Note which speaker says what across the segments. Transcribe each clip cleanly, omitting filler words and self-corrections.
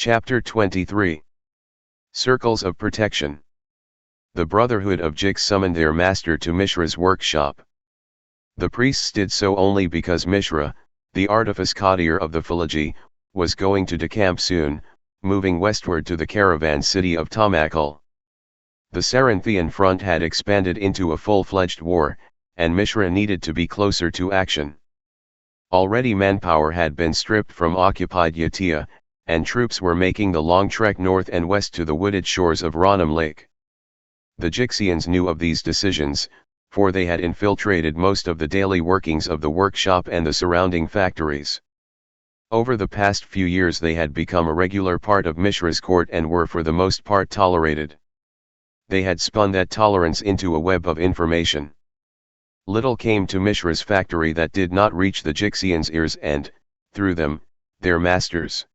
Speaker 1: Chapter 23. Circles of Protection. The Brotherhood of Jix summoned their master to Mishra's workshop. The priests did so only because Mishra, the artifice courtier of the Philology, was going to decamp soon, moving westward to the caravan city of Tamakal. The Cerinthian front had expanded into a full-fledged war, and Mishra needed to be closer to action. Already manpower had been stripped from occupied Yatia, and troops were making the long trek north and west to the wooded shores of Ranam Lake. The Jixians knew of these decisions, for they had infiltrated most of the daily workings of the workshop and the surrounding factories. Over the past few years they had become a regular part of Mishra's court and were for the most part tolerated. They had spun that tolerance into a web of information. Little came to Mishra's factory that did not reach the Jixians' ears and, through them, their masters.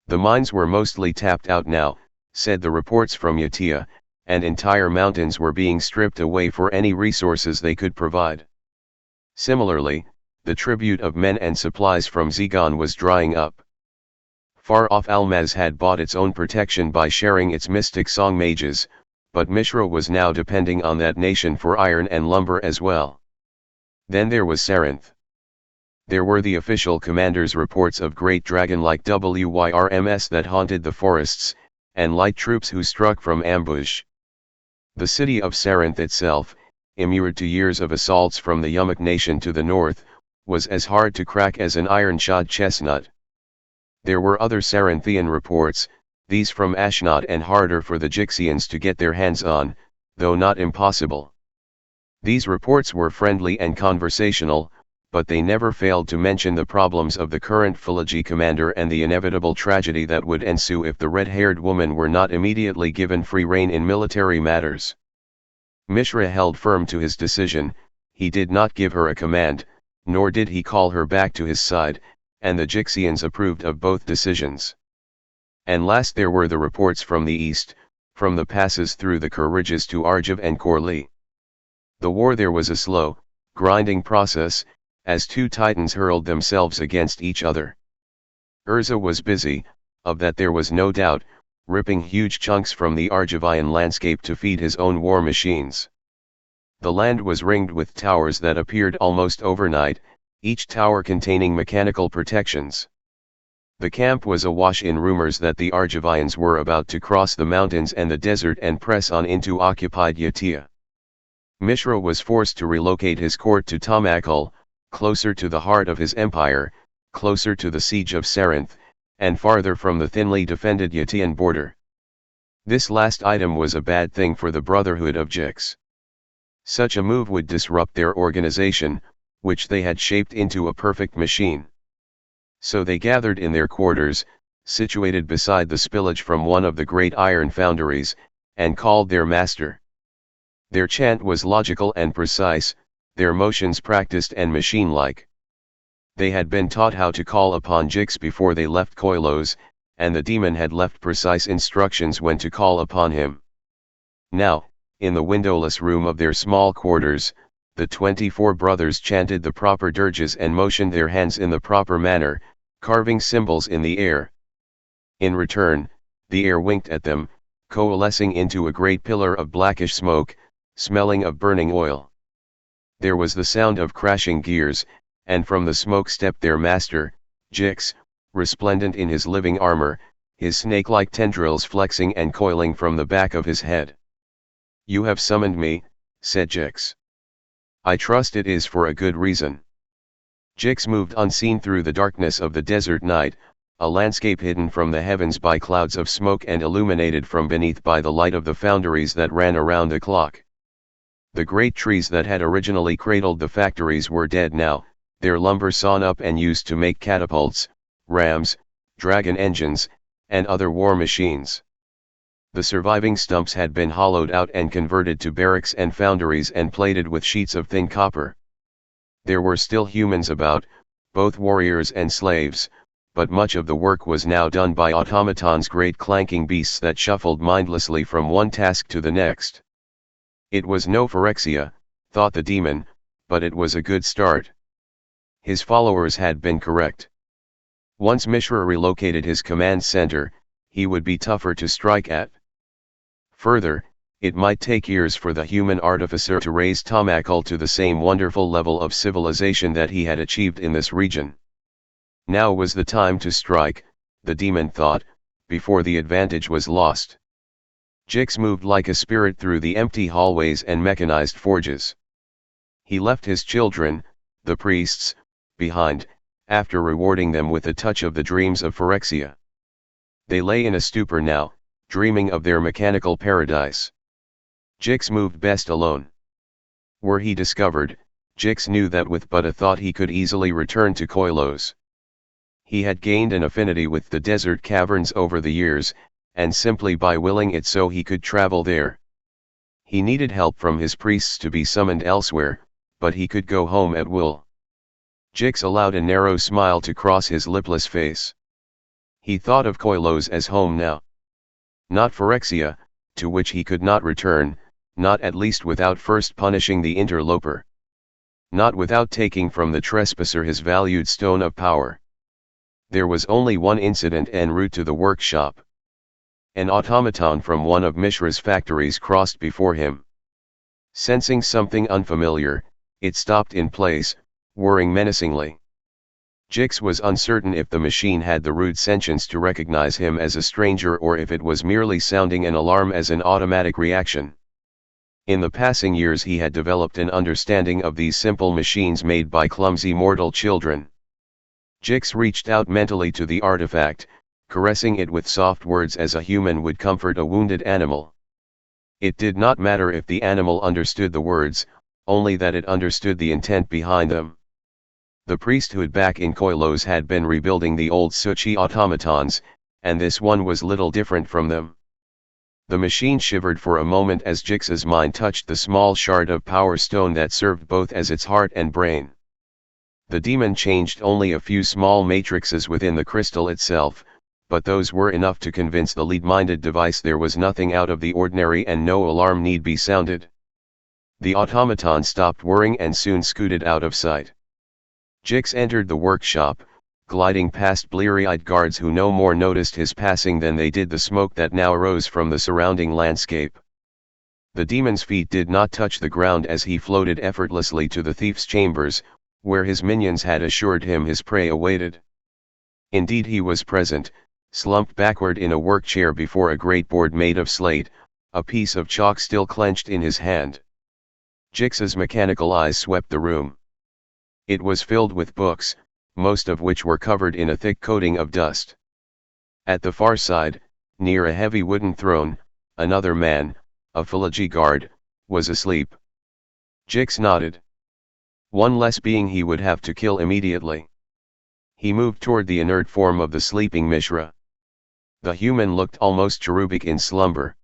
Speaker 1: The mines were mostly tapped out now, said the reports from Yatia, and entire mountains were being stripped away for any resources they could provide. Similarly, the tribute of men and supplies from Zigon was drying up. Far-off Almaz had bought its own protection by sharing its mystic song mages, but Mishra was now depending on that nation for iron and lumber as well. Then there was Sarinth. There were the official commander's reports of great dragon-like WYRMS that haunted the forests, and light troops who struck from ambush. The city of Sarinth itself, immured to years of assaults from the Yamuk nation to the north, was as hard to crack as an iron-shod chestnut. There were other Sarinthian reports, these from Ashnod and harder for the Jixians to get their hands on, though not impossible. These reports were friendly and conversational, but they never failed to mention the problems of the current Philology commander and the inevitable tragedy that would ensue if the red-haired woman were not immediately given free rein in military matters. Mishra held firm to his decision. He did not give her a command, nor did he call her back to his side, and the Jixians approved of both decisions. And last there were the reports from the east, from the passes through the Kharijs to Arjav and Korli. The war there was a slow, grinding process, as two titans hurled themselves against each other. Urza was busy, of that there was no doubt, ripping huge chunks from the Arjavian landscape to feed his own war machines. The land was ringed with towers that appeared almost overnight, each tower containing mechanical protections. The camp was awash in rumors that the Arjavians were about to cross the mountains and the desert and press on into occupied Yatia. Mishra was forced to relocate his court to Tamakal, closer to the heart of his empire, closer to the siege of Sarinth, and farther from the thinly defended Yatian border. This last item was a bad thing for the Brotherhood of Jix. Such a move would disrupt their organization, which they had shaped into a perfect machine. So they gathered in their quarters, situated beside the spillage from one of the great iron foundries, and called their master. Their chant was logical and precise, their motions practiced and machine-like. They had been taught how to call upon Jix before they left Koilos, and the demon had left precise instructions when to call upon him. Now, in the windowless room of their small quarters, the 24 brothers chanted the proper dirges and motioned their hands in the proper manner, carving symbols in the air. In return, the air winked at them, coalescing into a great pillar of blackish smoke, smelling of burning oil. There was the sound of crashing gears, and from the smoke stepped their master, Jix, resplendent in his living armor, his snake-like tendrils flexing and coiling from the back of his head. "You have summoned me," said Jix. "I trust it is for a good reason." Jix moved unseen through the darkness of the desert night, a landscape hidden from the heavens by clouds of smoke and illuminated from beneath by the light of the foundries that ran around the clock. The great trees that had originally cradled the factories were dead now, their lumber sawn up and used to make catapults, rams, dragon engines, and other war machines. The surviving stumps had been hollowed out and converted to barracks and foundries and plated with sheets of thin copper. There were still humans about, both warriors and slaves, but much of the work was now done by automatons, great clanking beasts that shuffled mindlessly from one task to the next. It was no phyrexia, thought the demon, but it was a good start. His followers had been correct. Once Mishra relocated his command center, he would be tougher to strike at. Further, it might take years for the human artificer to raise Tamakul to the same wonderful level of civilization that he had achieved in this region. Now was the time to strike, the demon thought, before the advantage was lost. Jix moved like a spirit through the empty hallways and mechanized forges. He left his children, the priests, behind, after rewarding them with a touch of the dreams of Phyrexia. They lay in a stupor now, dreaming of their mechanical paradise. Jix moved best alone. Were he discovered, Jix knew that with but a thought he could easily return to Koilos. He had gained an affinity with the desert caverns over the years, and simply by willing it so he could travel there. He needed help from his priests to be summoned elsewhere, but he could go home at will. Jix allowed a narrow smile to cross his lipless face. He thought of Koilos as home now. Not Phyrexia, to which he could not return, not at least without first punishing the interloper. Not without taking from the trespasser his valued stone of power. There was only one incident en route to the workshop. An automaton from one of Mishra's factories crossed before him. Sensing something unfamiliar, it stopped in place, whirring menacingly. Jix was uncertain if the machine had the rude sentience to recognize him as a stranger or if it was merely sounding an alarm as an automatic reaction. In the passing years he had developed an understanding of these simple machines made by clumsy mortal children. Jix reached out mentally to the artifact, caressing it with soft words as a human would comfort a wounded animal. It did not matter if the animal understood the words, only that it understood the intent behind them. The priesthood back in Koilos had been rebuilding the old Suchi automatons, and this one was little different from them. The machine shivered for a moment as Jix's mind touched the small shard of power stone that served both as its heart and brain. The demon changed only a few small matrices within the crystal itself, but those were enough to convince the lead-minded device there was nothing out of the ordinary and no alarm need be sounded. The automaton stopped whirring and soon scooted out of sight. Jix entered the workshop, gliding past bleary-eyed guards who no more noticed his passing than they did the smoke that now arose from the surrounding landscape. The demon's feet did not touch the ground as he floated effortlessly to the thief's chambers, where his minions had assured him his prey awaited. Indeed he was present, slumped backward in a work chair before a great board made of slate, a piece of chalk still clenched in his hand. Jix's mechanical eyes swept the room. It was filled with books, most of which were covered in a thick coating of dust. At the far side, near a heavy wooden throne, another man, a Philology guard, was asleep. Jix nodded. One less being he would have to kill immediately. He moved toward the inert form of the sleeping Mishra. The human looked almost cherubic in slumber.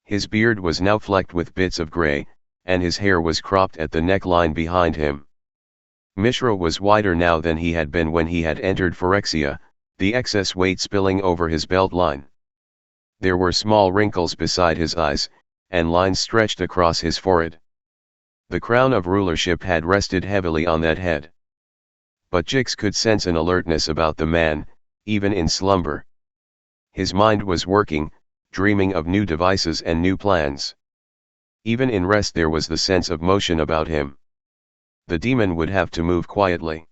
Speaker 1: His beard was now flecked with bits of gray, and his hair was cropped at the neckline behind him. Mishra was wider now than he had been when he had entered Phyrexia, the excess weight spilling over his belt line. There were small wrinkles beside his eyes, and lines stretched across his forehead. The crown of rulership had rested heavily on that head. But Jix could sense an alertness about the man, even in slumber. His mind was working, dreaming of new devices and new plans. Even in rest there was the sense of motion about him. The demon would have to move quietly.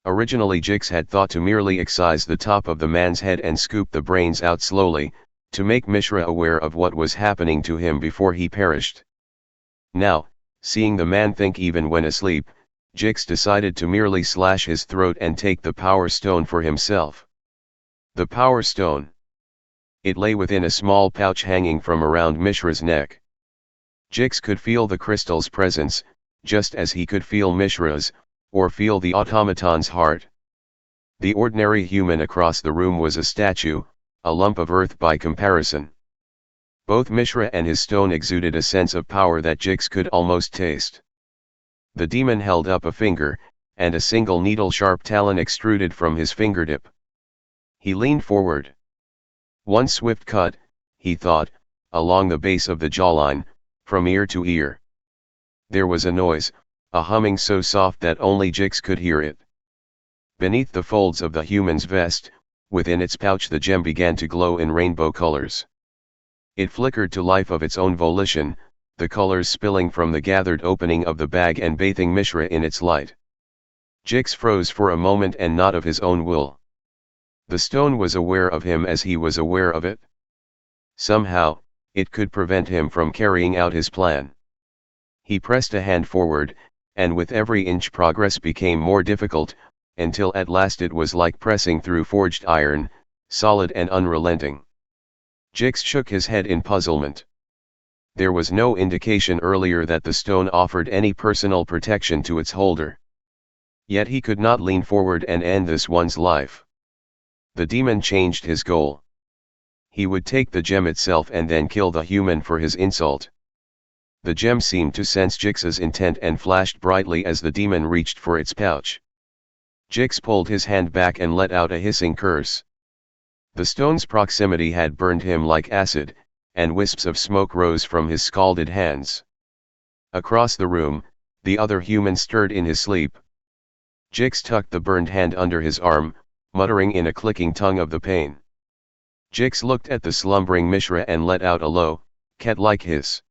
Speaker 1: Originally Jix had thought to merely excise the top of the man's head and scoop the brains out slowly, to make Mishra aware of what was happening to him before he perished. Now, seeing the man think even when asleep, Jix decided to merely slash his throat and take the power stone for himself. The power stone. It lay within a small pouch hanging from around Mishra's neck. Jix could feel the crystal's presence, just as he could feel Mishra's, or feel the automaton's heart. The ordinary human across the room was a statue, a lump of earth by comparison. Both Mishra and his stone exuded a sense of power that Jix could almost taste. The demon held up a finger, and a single needle-sharp talon extruded from his fingertip. He leaned forward. One swift cut, he thought, along the base of the jawline, from ear to ear. There was a noise, a humming so soft that only Jix could hear it. Beneath the folds of the human's vest, Within its pouch the gem began to glow in rainbow colors. It flickered to life of its own volition, the colors spilling from the gathered opening of the bag and bathing Mishra in its light. Jix froze for a moment, and not of his own will. The stone was aware of him as he was aware of it. Somehow, it could prevent him from carrying out his plan. He pressed a hand forward, and with every inch progress became more difficult, until at last it was like pressing through forged iron, solid and unrelenting. Jix shook his head in puzzlement. There was no indication earlier that the stone offered any personal protection to its holder. Yet he could not lean forward and end this one's life. The demon changed his goal. He would take the gem itself and then kill the human for his insult. The gem seemed to sense Jix's intent and flashed brightly as the demon reached for its pouch. Jix pulled his hand back and let out a hissing curse. The stone's proximity had burned him like acid, and wisps of smoke rose from his scalded hands. Across the room, the other human stirred in his sleep. Jix tucked the burned hand under his arm, muttering in a clicking tongue of the pain. Jix looked at the slumbering Mishra and let out a low, cat-like hiss.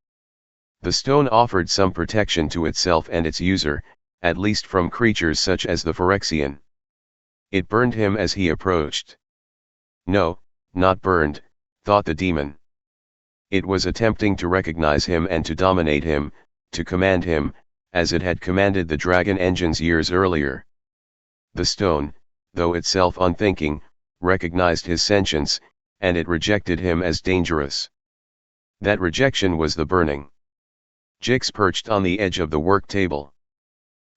Speaker 1: The stone offered some protection to itself and its user, at least from creatures such as the Phyrexian. It burned him as he approached. No, not burned, thought the demon. It was attempting to recognize him and to dominate him, to command him, as it had commanded the dragon engines years earlier. The stone, though itself unthinking, recognized his sentience, and it rejected him as dangerous. That rejection was the burning. Jix perched on the edge of the work table.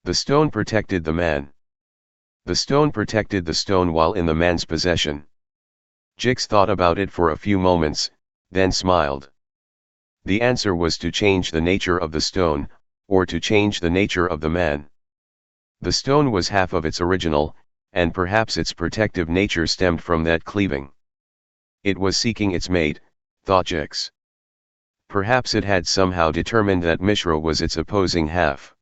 Speaker 1: The stone protected the man. The stone protected the stone while in the man's possession. Jix thought about it for a few moments, then smiled. The answer was to change the nature of the stone, or to change the nature of the man. The stone was half of its original, and perhaps its protective nature stemmed from that cleaving. It was seeking its mate, thought Jix. Perhaps it had somehow determined that Mishra was its opposing half.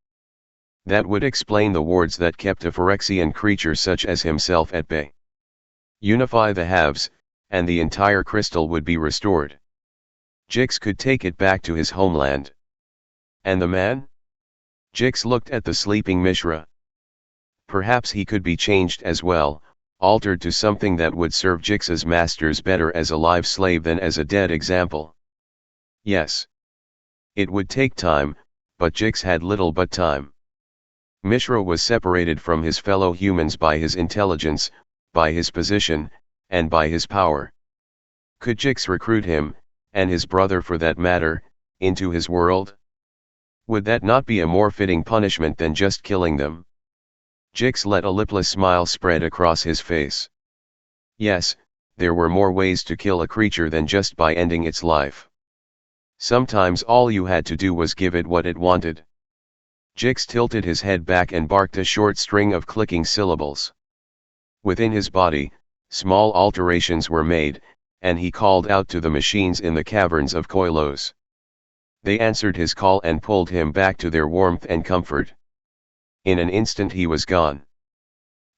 Speaker 1: That would explain the wards that kept a Phyrexian creature such as himself at bay. Unify the halves, and the entire crystal would be restored. Jix could take it back to his homeland. And the man? Jix looked at the sleeping Mishra. Perhaps he could be changed as well, altered to something that would serve Jix's masters better as a live slave than as a dead example. Yes. It would take time, but Jix had little but time. Mishra was separated from his fellow humans by his intelligence, by his position, and by his power. Could Jix recruit him, and his brother for that matter, into his world? Would that not be a more fitting punishment than just killing them? Jix let a lipless smile spread across his face. Yes, there were more ways to kill a creature than just by ending its life. Sometimes all you had to do was give it what it wanted. Jix tilted his head back and barked a short string of clicking syllables. Within his body, small alterations were made, and he called out to the machines in the caverns of Koilos. They answered his call and pulled him back to their warmth and comfort. In an instant he was gone.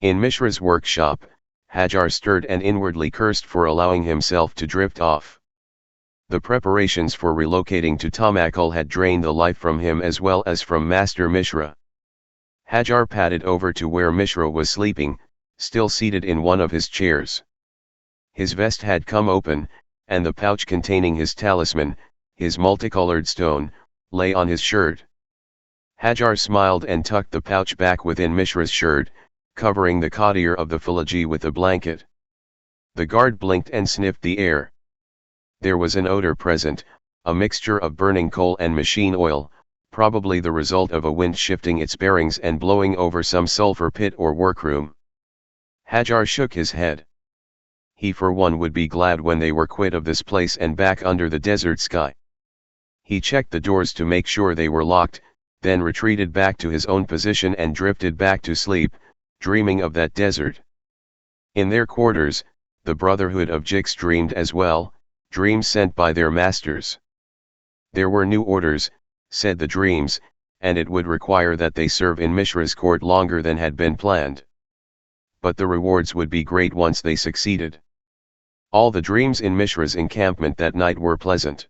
Speaker 1: In Mishra's workshop, Hajar stirred and inwardly cursed for allowing himself to drift off. The preparations for relocating to Tamakal had drained the life from him as well as from Master Mishra. Hajar padded over to where Mishra was sleeping, still seated in one of his chairs. His vest had come open, and the pouch containing his talisman, his multicolored stone, lay on his shirt. Hajar smiled and tucked the pouch back within Mishra's shirt, covering the courier of the Philology with a blanket. The guard blinked and sniffed the air. There was an odor present, a mixture of burning coal and machine oil, probably the result of a wind shifting its bearings and blowing over some sulfur pit or workroom. Hajar shook his head. He for one would be glad when they were quit of this place and back under the desert sky. He checked the doors to make sure they were locked, then retreated back to his own position and drifted back to sleep, dreaming of that desert. In their quarters, the Brotherhood of Jix dreamed as well, dreams sent by their masters. There were new orders, said the dreams, and it would require that they serve in Mishra's court longer than had been planned. but the rewards would be great once they succeeded. All the dreams in Mishra's encampment that night were pleasant.